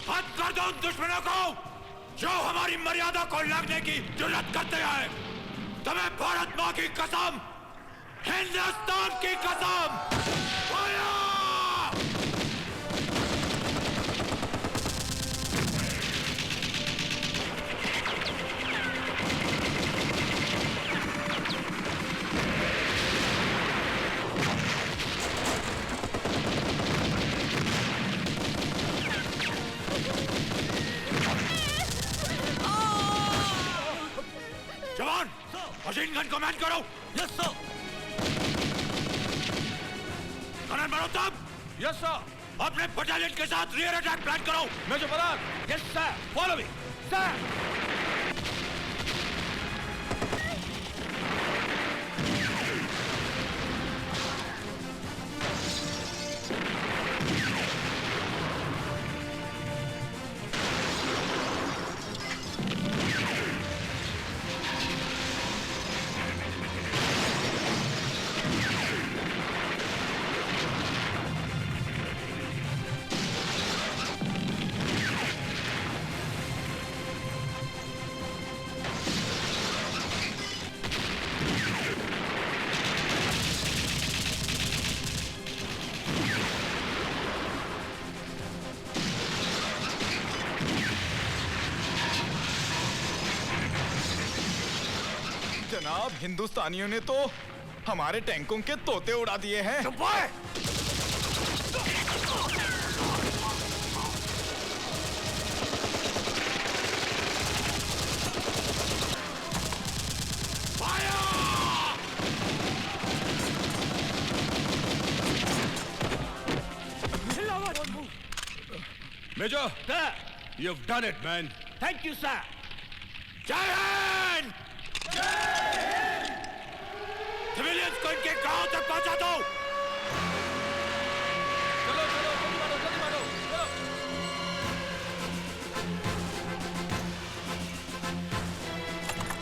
हद कर दो उन दुश्मनों को जो हमारी मर्यादा को लगने की जुर्रत करते हैं। तुम्हें भारत माँ की कसम, हिंदुस्तान की कसम। जवान, मशीन गन को मैच करो। Yes sir. Kanan Malhotra. Yes sir. अपने बटालियन के साथ रियर अटैक प्लान करो। Major Brar. Yes sir. Follow me sir. जनाब, हिंदुस्तानियों ने तो हमारे टैंकों के तोते उड़ा दिए हैं। चुप है। Major, sir, you've done it, man. Thank you, sir. जय हिंद। सिविलियंस को इनके गांव तक पहुंचा दो। चलो चलो जल्दी मारो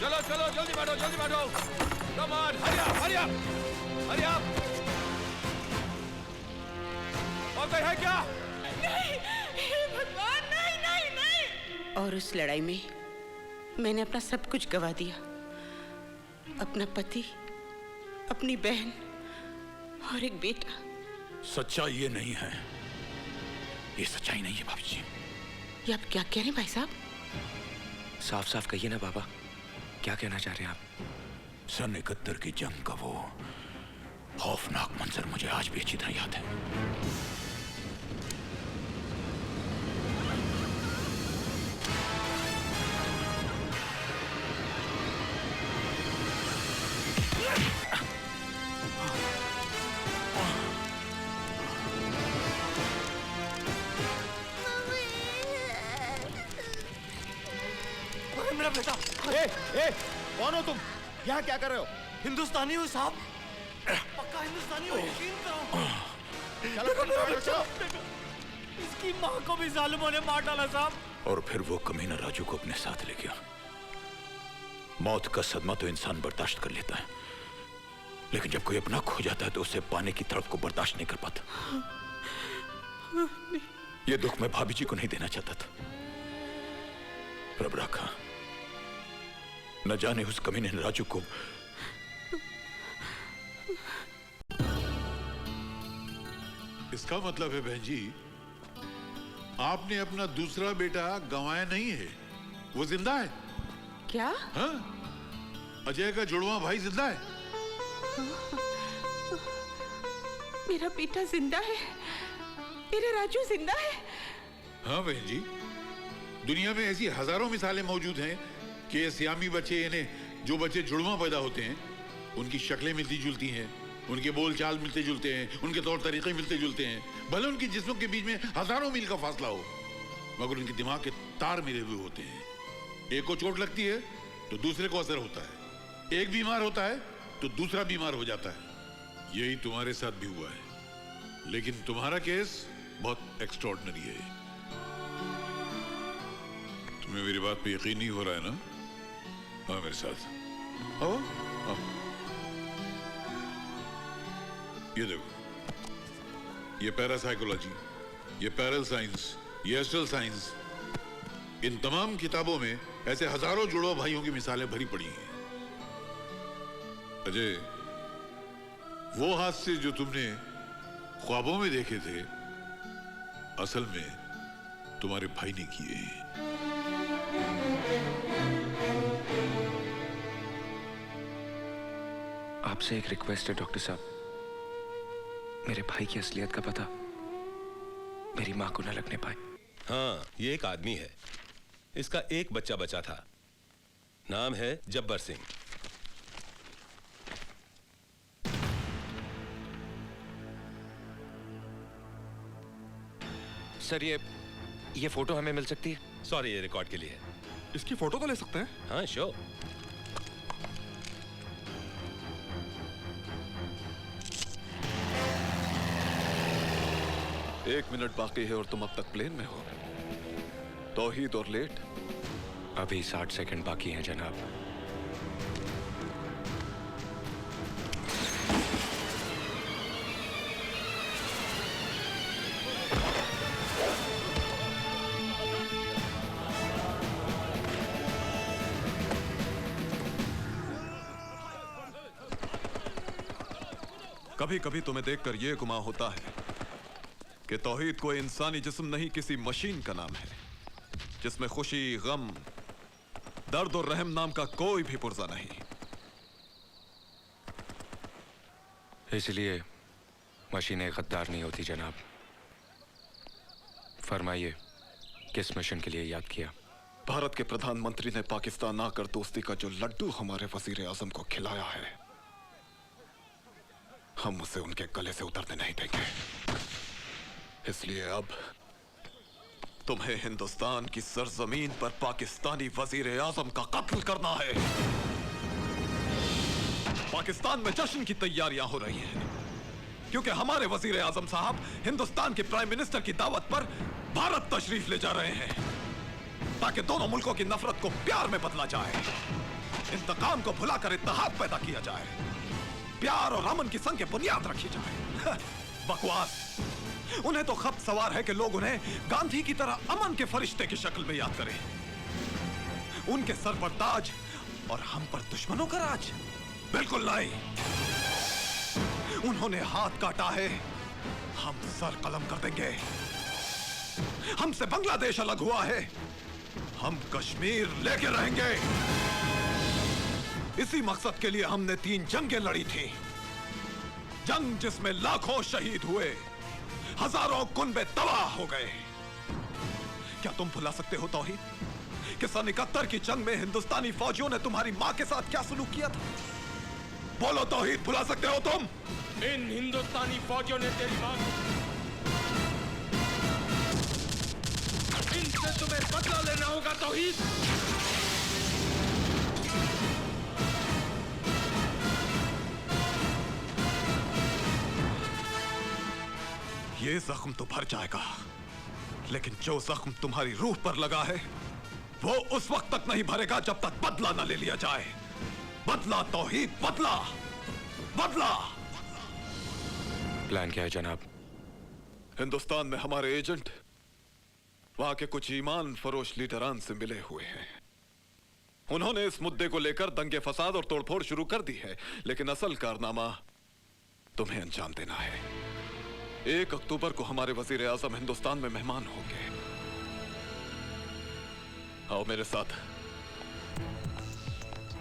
चलो। चलो जल्दी मारो। Come on, hurry up. और कोई है क्या? नहीं, हे भगवान, नहीं। और उस लड़ाई में मैंने अपना सब कुछ गवा दिया। अपना पति, अपनी बहन और एक बेटा। सच्चाई ये नहीं है। ये सच्चाई नहीं है भाभी जी। ये आप क्या कह रहे हैं भाई साहब? साफ साफ कहिए ना बाबा, क्या कहना चाह रहे हैं आप? सन 71 की जंग का वो खौफनाक मंजर मुझे आज भी अच्छी तरह याद है। मेरा बेटा। ए, कौन हो तुम? यहाँ क्या कर रहे हो? हिंदुस्तानी हो साहब। पक्का हिंदुस्तानी हो, यकीन करो। चलो। इसकी माँ को भी जालिमों ने मार डाला साहब। और फिर वो कमीना राजू को अपने साथ ले गया। मौत का सदमा तो इंसान बर्दाश्त कर लेता है, लेकिन जब कोई अपना खो जाता है तो उसे पाने की तड़प को बर्दाश्त नहीं कर पाता। ये दुख मैं भाभी जी को नहीं देना चाहता था। रब रखा, न जाने उस कमीने ने राजू को। इसका मतलब है बहन जी, आपने अपना दूसरा बेटा गंवाया नहीं है, वो जिंदा है। क्या? हाँ, अजय का जुड़वा भाई जिंदा है। मेरा बेटा जिंदा है, मेरा राजू जिंदा है। हाँ बहन जी, दुनिया में ऐसी हजारों मिसालें मौजूद हैं कि सियामी बच्चे, यानी जो बच्चे जुड़वा पैदा होते हैं, उनकी शक्लें मिलती जुलती हैं, उनके बोल चाल मिलते जुलते हैं, उनके तौर तरीके मिलते जुलते हैं। भले उनके जिस्मों के बीच में हजारों मील का फासला हो, मगर उनके दिमाग के तार मिले हुए होते हैं। एक को चोट लगती है तो दूसरे को असर होता है, एक बीमार होता है तो दूसरा बीमार हो जाता है। यही तुम्हारे साथ भी हुआ है, लेकिन तुम्हारा केस बहुत एक्स्ट्रॉर्डिनरी है। तुम्हें मेरी बात पे यकीन नहीं हो रहा है ना? हाँ मेरे साथ आओ, आओ। ये देखो, ये पैरासाइकोलॉजी, ये पैरल साइंस, ये असल साइंस, इन तमाम किताबों में ऐसे हजारों जुड़वा भाइयों की मिसालें भरी पड़ी हैं। अजय, वो हादसे जो तुमने ख्वाबों में देखे थे, असल में तुम्हारे भाई ने किए हैं। आपसे एक रिक्वेस्ट है डॉक्टर साहब, मेरे भाई की असलियत का पता मेरी मां को न लगने पाए। हाँ, ये एक आदमी है, इसका एक बच्चा बचा था, नाम है जब्बर सिंह। सर ये फोटो हमें मिल सकती है? सॉरी, ये रिकॉर्ड के लिए है। इसकी फोटो तो ले सकते हैं? हाँ, श्योर। एक मिनट बाकी है और तुम अब तक प्लेन में हो। तौहीद और लेट? अभी 60 सेकंड बाकी हैं जनाब। कभी कभी तुम्हें देखकर यह गुमान होता है कि तौहीद कोई इंसानी जिस्म नहीं, किसी मशीन का नाम है जिसमें खुशी, गम, दर्द और रहम नाम का कोई भी पुर्जा नहीं। इसलिए मशीनें गद्दार नहीं होती जनाब। फरमाइए, किस मिशन के लिए याद किया? भारत के प्रधानमंत्री ने पाकिस्तान आकर दोस्ती का जो लड्डू हमारे वजीर आजम को खिलाया है, हम उसे उनके गले से उतरने नहीं देंगे। इसलिए अब तुम्हें हिंदुस्तान की सरजमीन पर पाकिस्तानी वजीर आजम का कत्ल करना है। पाकिस्तान में जश्न की तैयारियां हो रही हैं क्योंकि हमारे वजीर आजम साहब हिंदुस्तान के प्राइम मिनिस्टर की दावत पर भारत तशरीफ ले जा रहे हैं ताकि दोनों मुल्कों की नफरत को प्यार में बदला जाए, इंतकाम को भुलाकर इत्तेहाद पैदा किया जाए, प्यार और अमन की संग बुनियाद रखी जाए। बकवास। उन्हें तो खप सवार है कि लोग उन्हें गांधी की तरह अमन के फरिश्ते की शक्ल में याद करें। उनके सर पर ताज और हम पर दुश्मनों का राज? बिल्कुल नहीं। उन्होंने हाथ काटा है, हम सर कलम कर देंगे। हमसे बांग्लादेश अलग हुआ है, हम कश्मीर लेके रहेंगे। इसी मकसद के लिए हमने 3 जंगें लड़ी थी। जंग जिसमें लाखों शहीद हुए, हजारों कुनबे तबाह हो गए। क्या तुम भुला सकते हो तौहीद कि सन 71 की जंग में हिंदुस्तानी फौजियों ने तुम्हारी मां के साथ क्या सलूक किया था? बोलो तौहीद, भुला सकते हो तुम? इन हिंदुस्तानी फौजियों ने तेरी मां को, इनसे तुम्हें बदला लेना होगा तौहीद। ये जख्म तो भर जाएगा, लेकिन जो जख्म तुम्हारी रूह पर लगा है वो उस वक्त तक नहीं भरेगा जब तक बदला न ले लिया जाए। बदला तौहीद, बदला, बदला। प्लान क्या है जनाब? हिंदुस्तान में हमारे एजेंट वहां के कुछ ईमान फरोश लीडरान से मिले हुए हैं। उन्होंने इस मुद्दे को लेकर दंगे फसाद और तोड़फोड़ शुरू कर दी है, लेकिन असल कारनामा तुम्हें अंजाम देना है। 1 अक्टूबर को हमारे वजीर आजम हिंदुस्तान में मेहमान होंगे। आओ मेरे साथ।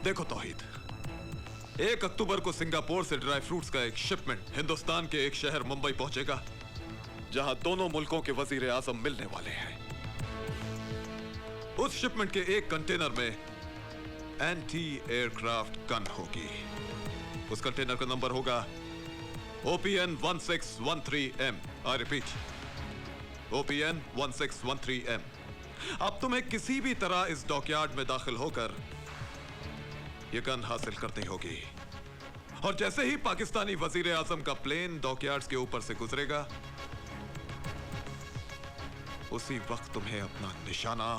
देखो तौहीद, 1 अक्टूबर को सिंगापुर से ड्राई फ्रूट्स का एक शिपमेंट हिंदुस्तान के एक शहर मुंबई पहुंचेगा, जहां दोनों मुल्कों के वजीर आजम मिलने वाले हैं। उस शिपमेंट के एक कंटेनर में एंटी एयरक्राफ्ट गन होगी। उस कंटेनर का नंबर होगा OPN 1613M। I repeat, OPN 1613M। अब तुम्हें किसी भी तरह इस डॉकयार्ड में दाखिल होकर यह गन हासिल करनी होगी, और जैसे ही पाकिस्तानी वजीर आजम का प्लेन डॉकयार्ड्स के ऊपर से गुजरेगा, उसी वक्त तुम्हें अपना निशाना